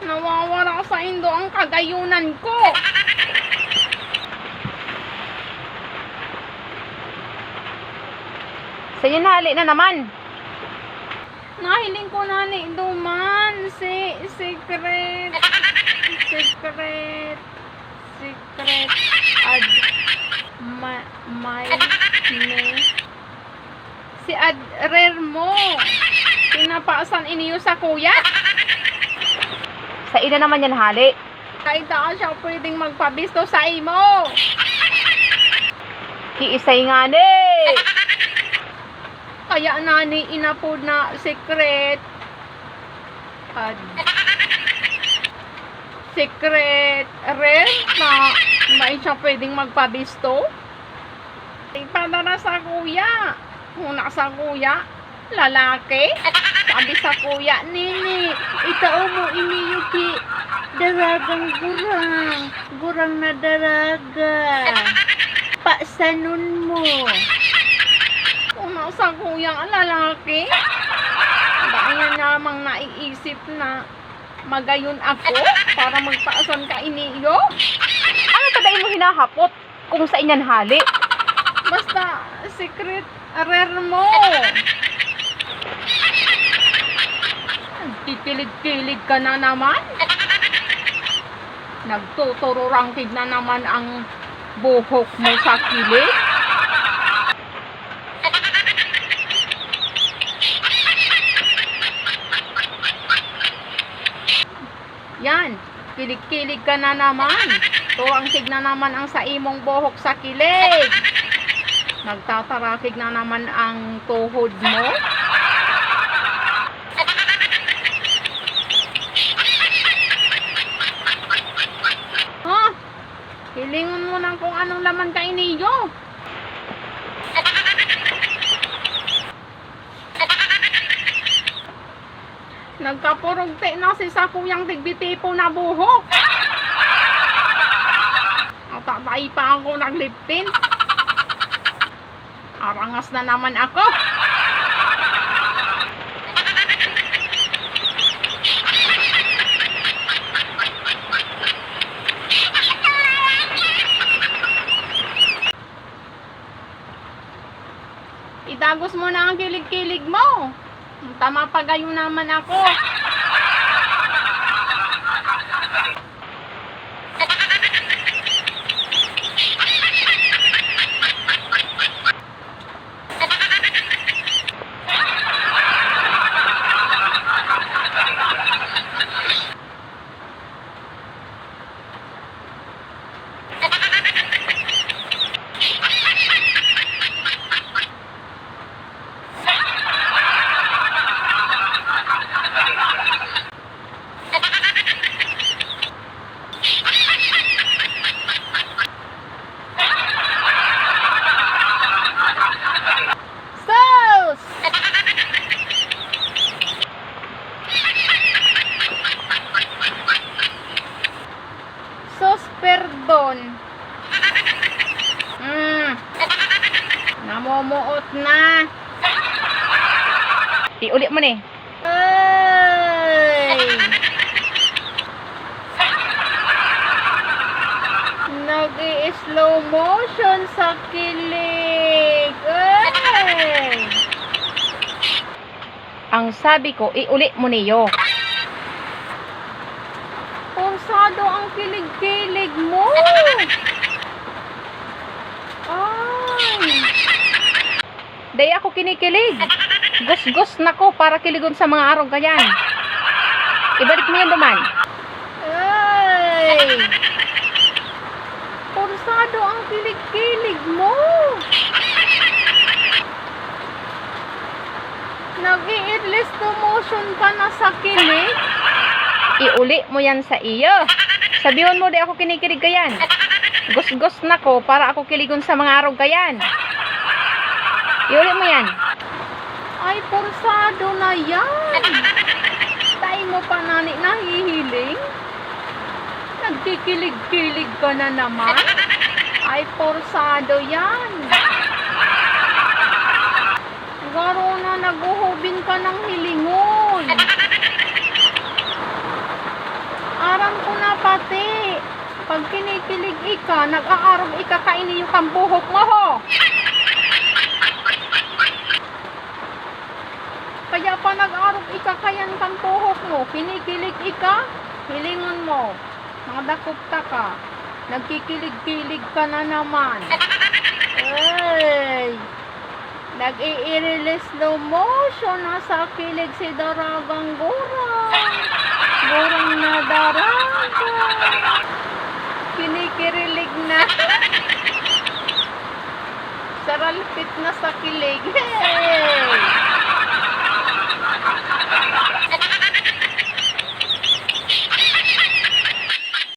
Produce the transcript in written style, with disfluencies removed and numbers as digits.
Nawawala sa indo ang kagayunan ko. Sa inyo nahali na naman. Nahiling ko na ni Duman. Secret. Si Adrer mo. Pinapaasan iniyo sa kuya. Sa ina naman yan hali. Kahit ka siya pwedeng magpabisto sa imo. Kiisay nga ni. Kaya nani inapod na secret. Secret rare na may siya pwedeng magpabisto. Ipadala sa kuya. Una sa kuya, lalaki. Sabi sa kuya, Nini, itao mo iniyuki. Daragang gurang. Gurang na daraga. Pasanon mo. Una sa kuya, lalaki. Dahil namang naiisip na magayon ako para magpaasan ka iniyo. Ano tadain mo hinahapot kung sa inyan hali? Basta, secret rare mo. Kikilig-kilig ka na naman. Nagtutururangkig na naman ang buhok mo sa kilig. Yan, kilig-kilig ka na naman. Turangkig na naman ang sa imong buhok sa kilig. Nagtatarakig na naman ang tuhod mo. Ha? Hilingon mo lang kung anong laman ka iniyo. Nagkapurugte na si sa kuyang tigbitipo na buhok. Tatay pa ako nagliptin. Arangas na naman ako. Itagos mo na ang kilig-kilig mo. Tama pa gayon naman ako. Perdon. Namumuot na. Iulit mo ni. Ay! Nag-i-slow motion sa kilig. Ay! Ang sabi ko, iulit mo niyo. Pursado ang kilig-kilig mo. Ay! Day ako kinikilig. Gus-gus na ko para kiligon sa mga araw ganyan. Ibalik mo yan Duman. Ay! Pursado ang kilig-kilig mo. Nag-i-slow motion ka na sa kilig. Iuli mo yan sa iyo. Sabihin mo, di ako kinikilig kayan. Gus-gus na ko para ako kiligon sa mga araw kayan. Iuli mo yan. Ay, pursado na yan. Tayo mo pa nani nahihiling. Nagkikilig-kilig ka na naman. Ay, pursado yan. Garo na naguhubin ka ng hilingon. Pag kinikilig ika, nag-aarog ika, kainiyo kang buhok mo ho. Kaya pa nag-aarog ika, kayan kang buhok mo. Kinikilig ika, hilingon mo. Nakadakupta ka. Nagkikilig-kilig ka na naman. Ay! Nag-i-release slow motion. Nasa kilig si Daragang Gurang. Gurang na daraga. Kinikirilig na. Saralpit na sa kilig. Hey!